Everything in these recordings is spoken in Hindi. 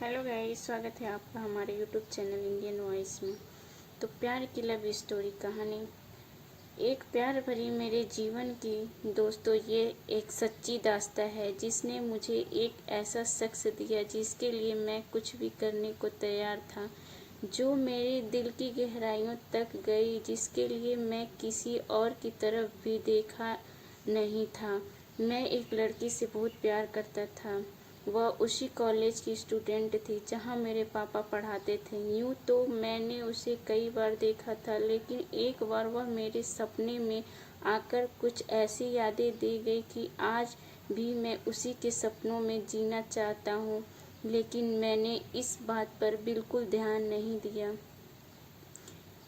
हेलो गाइस, स्वागत है आपका हमारे यूट्यूब चैनल इंडियन वॉइस में। तो प्यार की लव स्टोरी कहानी, एक प्यार भरी मेरे जीवन की दोस्तों, ये एक सच्ची दास्तां है जिसने मुझे एक ऐसा शख्स दिया जिसके लिए मैं कुछ भी करने को तैयार था, जो मेरे दिल की गहराइयों तक गई, जिसके लिए मैं किसी और की तरफ भी देखा नहीं था। मैं एक लड़की से बहुत प्यार करता था। वह उसी कॉलेज की स्टूडेंट थी जहां मेरे पापा पढ़ाते थे। यूँ तो मैंने उसे कई बार देखा था, लेकिन एक बार वह मेरे सपने में आकर कुछ ऐसी यादें दे गई कि आज भी मैं उसी के सपनों में जीना चाहता हूँ। लेकिन मैंने इस बात पर बिल्कुल ध्यान नहीं दिया,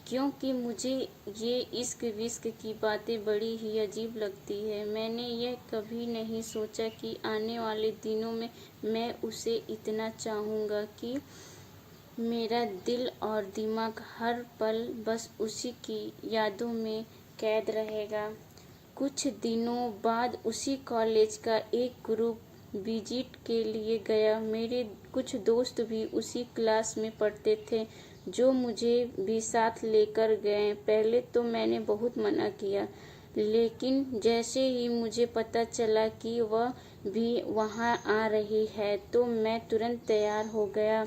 क्योंकि मुझे ये इश्क विश्क की बातें बड़ी ही अजीब लगती है। मैंने यह कभी नहीं सोचा कि आने वाले दिनों में मैं उसे इतना चाहूँगा कि मेरा दिल और दिमाग हर पल बस उसी की यादों में कैद रहेगा। कुछ दिनों बाद उसी कॉलेज का एक ग्रुप विजिट के लिए गया। मेरे कुछ दोस्त भी उसी क्लास में पढ़ते थे, जो मुझे भी साथ लेकर गए। पहले तो मैंने बहुत मना किया, लेकिन जैसे ही मुझे पता चला कि वह भी वहाँ आ रही है, तो मैं तुरंत तैयार हो गया।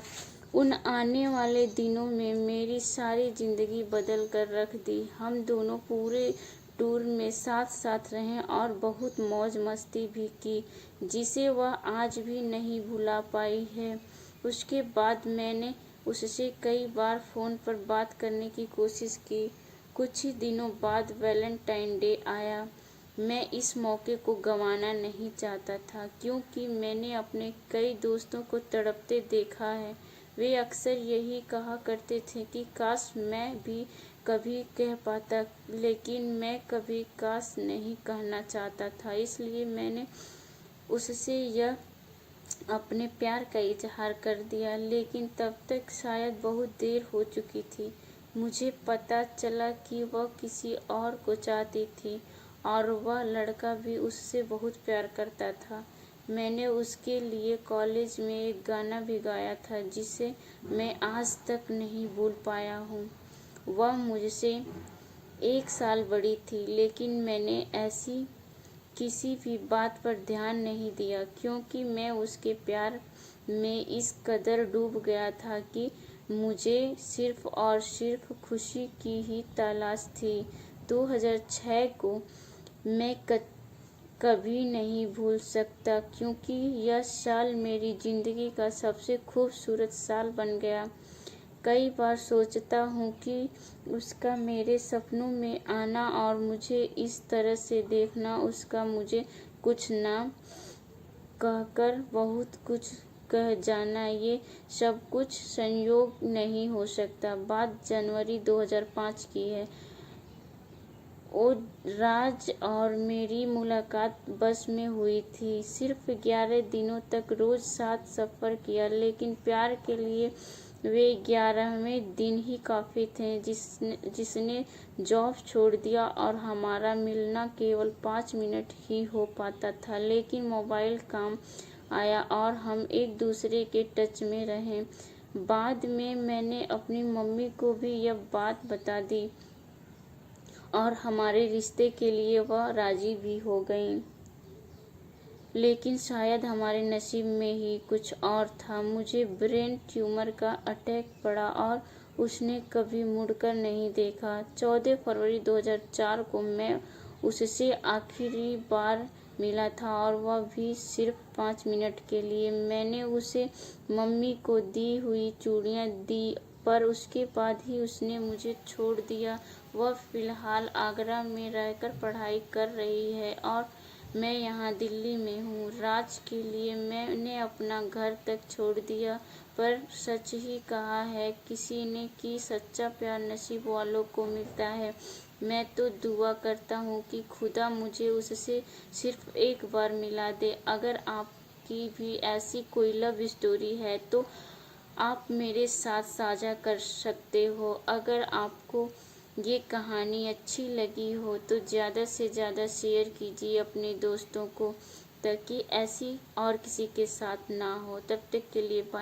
उन आने वाले दिनों में मेरी सारी ज़िंदगी बदल कर रख दी। हम दोनों पूरे टूर में साथ साथ रहे और बहुत मौज मस्ती भी की, जिसे वह आज भी नहीं भुला पाई है। उसके बाद मैंने उससे कई बार फ़ोन पर बात करने की कोशिश की। कुछ ही दिनों बाद वैलेंटाइन डे आया। मैं इस मौके को गंवाना नहीं चाहता था, क्योंकि मैंने अपने कई दोस्तों को तड़पते देखा है। वे अक्सर यही कहा करते थे कि काश मैं भी कभी कह पाता, लेकिन मैं कभी काश नहीं कहना चाहता था। इसलिए मैंने उससे यह अपने प्यार का इजहार कर दिया, लेकिन तब तक शायद बहुत देर हो चुकी थी। मुझे पता चला कि वह किसी और को चाहती थी और वह लड़का भी उससे बहुत प्यार करता था। मैंने उसके लिए कॉलेज में एक गाना भी गाया था, जिसे मैं आज तक नहीं भूल पाया हूँ। वह मुझसे 1 साल बड़ी थी, लेकिन मैंने ऐसी किसी भी बात पर ध्यान नहीं दिया, क्योंकि मैं उसके प्यार में इस कदर डूब गया था कि मुझे सिर्फ और सिर्फ खुशी की ही तलाश थी। 2006 को मैं कभी नहीं भूल सकता, क्योंकि यह साल मेरी ज़िंदगी का सबसे खूबसूरत साल बन गया। कई बार सोचता हूँ कि उसका मेरे सपनों में आना और मुझे इस तरह से देखना, उसका मुझे कुछ ना कहकर बहुत कुछ कह जाना, ये सब कुछ संयोग नहीं हो सकता। बात जनवरी 2005 की है। ओ राज और मेरी मुलाकात बस में हुई थी। सिर्फ 11 दिनों तक रोज साथ सफ़र किया, लेकिन प्यार के लिए वे 11वें दिन ही काफ़ी थे। जिसने जॉब छोड़ दिया और हमारा मिलना केवल 5 मिनट ही हो पाता था, लेकिन मोबाइल काम आया और हम एक दूसरे के टच में रहे। बाद में मैंने अपनी मम्मी को भी यह बात बता दी और हमारे रिश्ते के लिए वह राजी भी हो गई। लेकिन शायद हमारे नसीब में ही कुछ और था। मुझे ब्रेन ट्यूमर का अटैक पड़ा और उसने कभी मुड़कर नहीं देखा। 14 फरवरी 2004 को मैं उससे आखिरी बार मिला था, और वह भी सिर्फ 5 मिनट के लिए। मैंने उसे मम्मी को दी हुई चूड़ियाँ दी, पर उसके बाद ही उसने मुझे छोड़ दिया। वह फ़िलहाल आगरा में रहकर पढ़ाई कर रही है और मैं यहाँ दिल्ली में हूँ। राज के लिए मैंने अपना घर तक छोड़ दिया, पर सच ही कहा है किसी ने कि सच्चा प्यार नसीब वालों को मिलता है। मैं तो दुआ करता हूँ कि खुदा मुझे उससे सिर्फ एक बार मिला दे। अगर आपकी भी ऐसी कोई लव स्टोरी है तो आप मेरे साथ साझा कर सकते हो। अगर आपको ये कहानी अच्छी लगी हो तो ज़्यादा से ज़्यादा शेयर कीजिए अपने दोस्तों को, ताकि ऐसी और किसी के साथ ना हो। तब तक के लिए बाय।